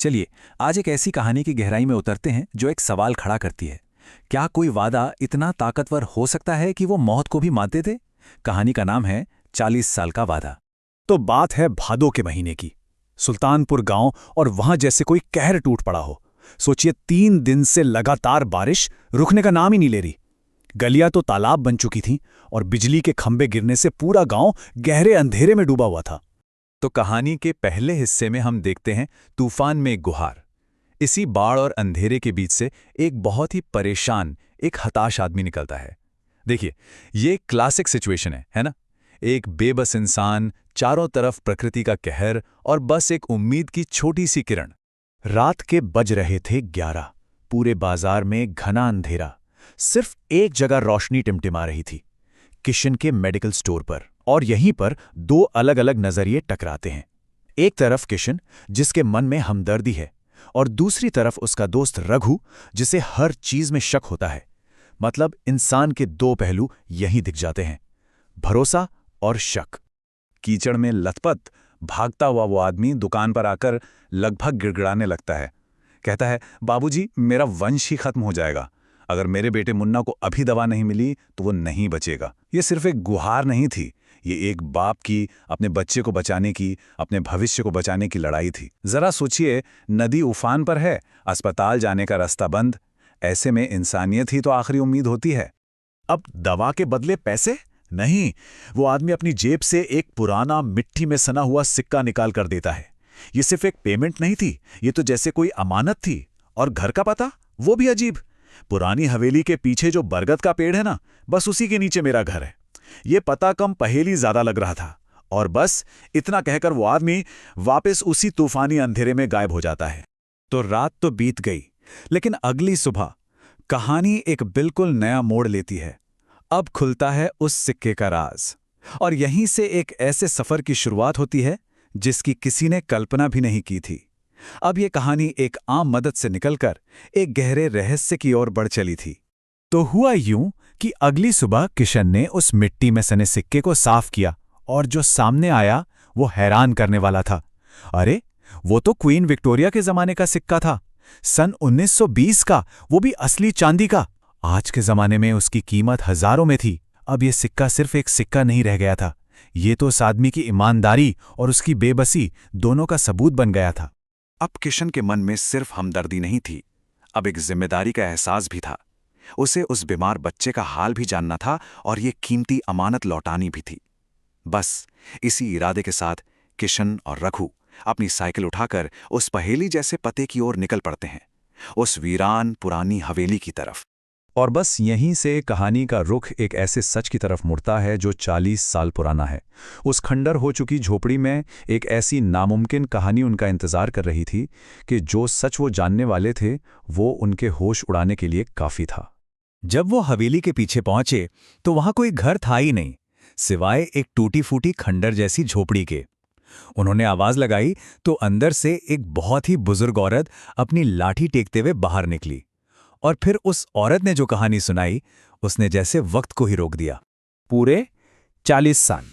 चलिए, आज एक ऐसी कहानी की गहराई में उतरते हैं जो एक सवाल खड़ा करती है। क्या कोई वादा इतना ताकतवर हो सकता है कि वो मौत को भी मात दे दे? कहानी का नाम है 40 साल का वादा। तो बात है भादों के महीने की। सुल्तानपुर गांव, और वहां जैसे कोई कहर टूट पड़ा हो। सोचिए, 3 दिन से लगातार बारिश रुकने का नाम ही नहीं ले रही। गलियां तो तालाब बन चुकी थीं और बिजली के खंभे गिरने से पूरा गांव गहरे अंधेरे में डूबा हुआ था। तो कहानी के पहले हिस्से में हम देखते हैं तूफान में एक गुहार। इसी बाढ़ और अंधेरे के बीच से एक बहुत ही परेशान, एक हताश आदमी निकलता है। देखिए, ये क्लासिक सिचुएशन है ना? एक बेबस इंसान, चारों तरफ प्रकृति का कहर और बस एक उम्मीद की छोटी सी किरण। रात के बज रहे थे 11। पूरे बाजार में घना अंधेरा। सिर्फ एक जगह रोशनी टिमटिमा रही थी, किशन के मेडिकल स्टोर पर। और यहीं पर 2 अलग-अलग नजरिए टकराते हैं। एक तरफ किशन, जिसके मन में हमदर्दी है, और दूसरी तरफ उसका दोस्त रघु, जिसे हर चीज में शक होता है। मतलब इंसान के 2 पहलू यहीं दिख जाते हैं, भरोसा और शक। कीचड़ में लथपथ भागता हुआ वो आदमी दुकान पर आकर लगभग गिड़गिड़ाने लगता है। कहता है, बाबूजी, मेरा वंश ही खत्म हो जाएगा। अगर मेरे बेटे मुन्ना को अभी दवा नहीं मिली तो वो नहीं बचेगा। ये सिर्फ एक गुहार नहीं थी, ये एक बाप की अपने बच्चे को बचाने की, अपने भविष्य को बचाने की लड़ाई थी। जरा सोचिए, नदी उफान पर है, अस्पताल जाने का रास्ता बंद। ऐसे में इंसानियत ही तो आखिरी उम्मीद होती है। अब दवा के बदले पैसे नहीं, वो आदमी अपनी जेब से एक पुराना मिट्टी में सना हुआ सिक्का निकाल कर देता है। ये सिर्फ एक पेमेंट नहीं थी, ये तो जैसे कोई अमानत थी। और घर का पता, वो भी अजीब। पुरानी हवेली के पीछे जो बरगद का पेड़ है ना, बस उसी के नीचे मेरा घर है। ये पता कम पहेली ज्यादा लग रहा था। और बस इतना कहकर वो आदमी वापस उसी तूफानी अंधेरे में गायब हो जाता है। तो रात तो बीत गई, लेकिन अगली सुबह कहानी एक बिल्कुल नया मोड़ लेती है। अब खुलता है उस सिक्के का राज, और यहीं से एक ऐसे सफर की शुरुआत होती है जिसकी किसी ने कल्पना भी नहीं की थी। अब ये कहानी एक आम मदद से निकलकर एक गहरे रहस्य की ओर बढ़ चली थी। तो हुआ यूं कि अगली सुबह किशन ने उस मिट्टी में सने सिक्के को साफ किया, और जो सामने आया वो हैरान करने वाला था। अरे, वो तो क्वीन विक्टोरिया के जमाने का सिक्का था, सन 1920 का, वो भी असली चांदी का। आज के जमाने में उसकी कीमत हजारों में थी। अब ये सिक्का सिर्फ एक सिक्का नहीं रह गया था, ये तो उस आदमी की ईमानदारी और उसकी बेबसी दोनों का सबूत बन गया था। अब किशन के मन में सिर्फ हमदर्दी नहीं थी, अब एक जिम्मेदारी का एहसास भी था। उसे उस बीमार बच्चे का हाल भी जानना था और ये कीमती अमानत लौटानी भी थी। बस इसी इरादे के साथ किशन और रघु अपनी साइकिल उठाकर उस पहेली जैसे पते की ओर निकल पड़ते हैं, उस वीरान पुरानी हवेली की तरफ। और बस यहीं से कहानी का रुख एक ऐसे सच की तरफ मुड़ता है जो 40 साल पुराना है। उस खंडर हो चुकी झोपड़ी में एक ऐसी नामुमकिन कहानी उनका इंतजार कर रही थी कि जो सच वो जानने वाले थे वो उनके होश उड़ाने के लिए काफी था। जब वो हवेली के पीछे पहुंचे तो वहां कोई घर था ही नहीं, सिवाय एक टूटी फूटी खंडर जैसी झोपड़ी के। उन्होंने आवाज लगाई तो अंदर से एक बहुत ही बुजुर्ग औरत अपनी लाठी टेकते हुए बाहर निकली। और फिर उस औरत ने जो कहानी सुनाई, उसने जैसे वक्त को ही रोक दिया। पूरे 40 साल।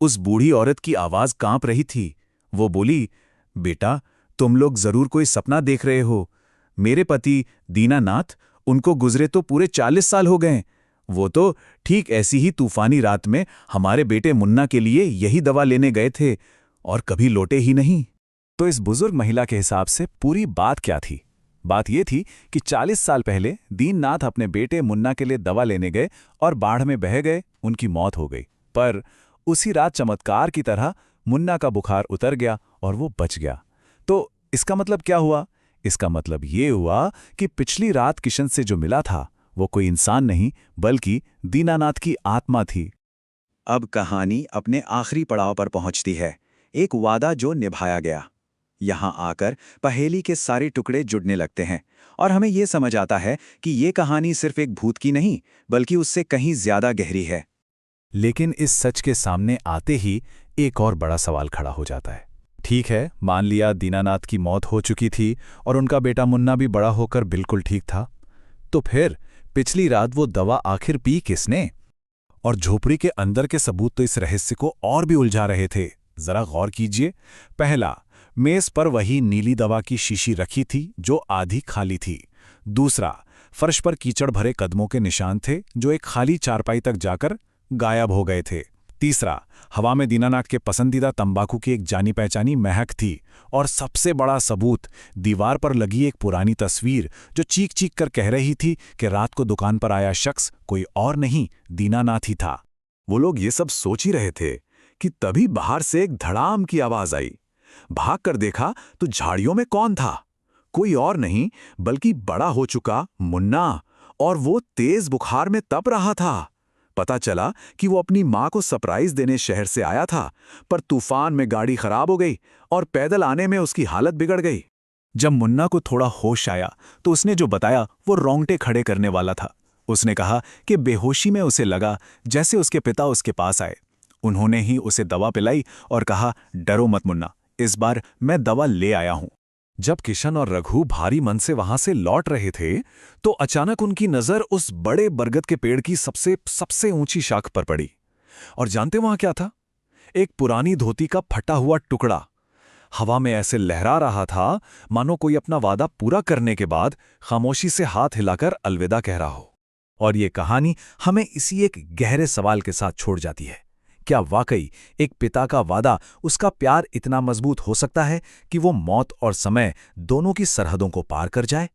उस बूढ़ी औरत की आवाज कांप रही थी। वो बोली, बेटा, तुम लोग जरूर कोई सपना देख रहे हो। मेरे पति दीनानाथ, उनको गुजरे तो पूरे 40 साल हो गए। वो तो ठीक ऐसी ही तूफानी रात में हमारे बेटे मुन्ना के लिए यही दवा लेने गए थे और कभी लौटे ही नहीं। तो इस बुजुर्ग महिला के हिसाब से पूरी बात क्या थी? बात यह थी कि 40 साल पहले दीननाथ अपने बेटे मुन्ना के लिए दवा लेने गए और बाढ़ में बह गए, उनकी मौत हो गई। पर उसी रात चमत्कार की तरह मुन्ना का बुखार उतर गया और वो बच गया। तो इसका मतलब क्या हुआ? इसका मतलब ये हुआ कि पिछली रात किशन से जो मिला था वो कोई इंसान नहीं बल्कि दीनानाथ की आत्मा थी। अब कहानी अपने आखिरी पड़ाव पर पहुंचती है, एक वादा जो निभाया गया। यहां आकर पहेली के सारे टुकड़े जुड़ने लगते हैं और हमें यह समझ आता है कि ये कहानी सिर्फ एक भूत की नहीं बल्कि उससे कहीं ज्यादा गहरी है। लेकिन इस सच के सामने आते ही एक और बड़ा सवाल खड़ा हो जाता है। ठीक है, मान लिया दीनानाथ की मौत हो चुकी थी और उनका बेटा मुन्ना भी बड़ा होकर बिल्कुल ठीक था, तो फिर पिछली रात वो दवा आखिर पी किसने? और झोपड़ी के अंदर के सबूत तो इस रहस्य को और भी उलझा रहे थे। जरा गौर कीजिए। पहला, मेज पर वही नीली दवा की शीशी रखी थी जो आधी खाली थी। दूसरा, फर्श पर कीचड़ भरे कदमों के निशान थे जो एक खाली चारपाई तक जाकर गायब हो गए थे। तीसरा, हवा में दीनानाथ के पसंदीदा तंबाकू की एक जानी पहचानी महक थी। और सबसे बड़ा सबूत, दीवार पर लगी एक पुरानी तस्वीर जो चीख चीख कर कह रही थी कि रात को दुकान पर आया शख्स कोई और नहीं, दीनानाथ ही था। वो लोग ये सब सोच ही रहे थे कि तभी बाहर से एक धड़ाम की आवाज आई। भाग कर देखा तो झाड़ियों में कौन था? कोई और नहीं बल्कि बड़ा हो चुका मुन्ना, और वो तेज बुखार में तप रहा था। पता चला कि वो अपनी मां को सरप्राइज देने शहर से आया था, पर तूफान में गाड़ी खराब हो गई और पैदल आने में उसकी हालत बिगड़ गई। जब मुन्ना को थोड़ा होश आया तो उसने जो बताया वो रोंगटे खड़े करने वाला था। उसने कहा कि बेहोशी में उसे लगा जैसे उसके पिता उसके पास आए। उन्होंने ही उसे दवा पिलाई और कहा, डरो मत मुन्ना, इस बार मैं दवा ले आया हूं। जब किशन और रघु भारी मन से वहां से लौट रहे थे तो अचानक उनकी नजर उस बड़े बरगद के पेड़ की सबसे ऊंची शाख पर पड़ी। और जानते वहां क्या था? एक पुरानी धोती का फटा हुआ टुकड़ा हवा में ऐसे लहरा रहा था मानो कोई अपना वादा पूरा करने के बाद खामोशी से हाथ हिलाकर अलविदा कह रहा हो। और ये कहानी हमें इसी एक गहरे सवाल के साथ छोड़ जाती है, क्या वाकई एक पिता का वादा, उसका प्यार इतना मजबूत हो सकता है कि वो मौत और समय दोनों की सरहदों को पार कर जाए?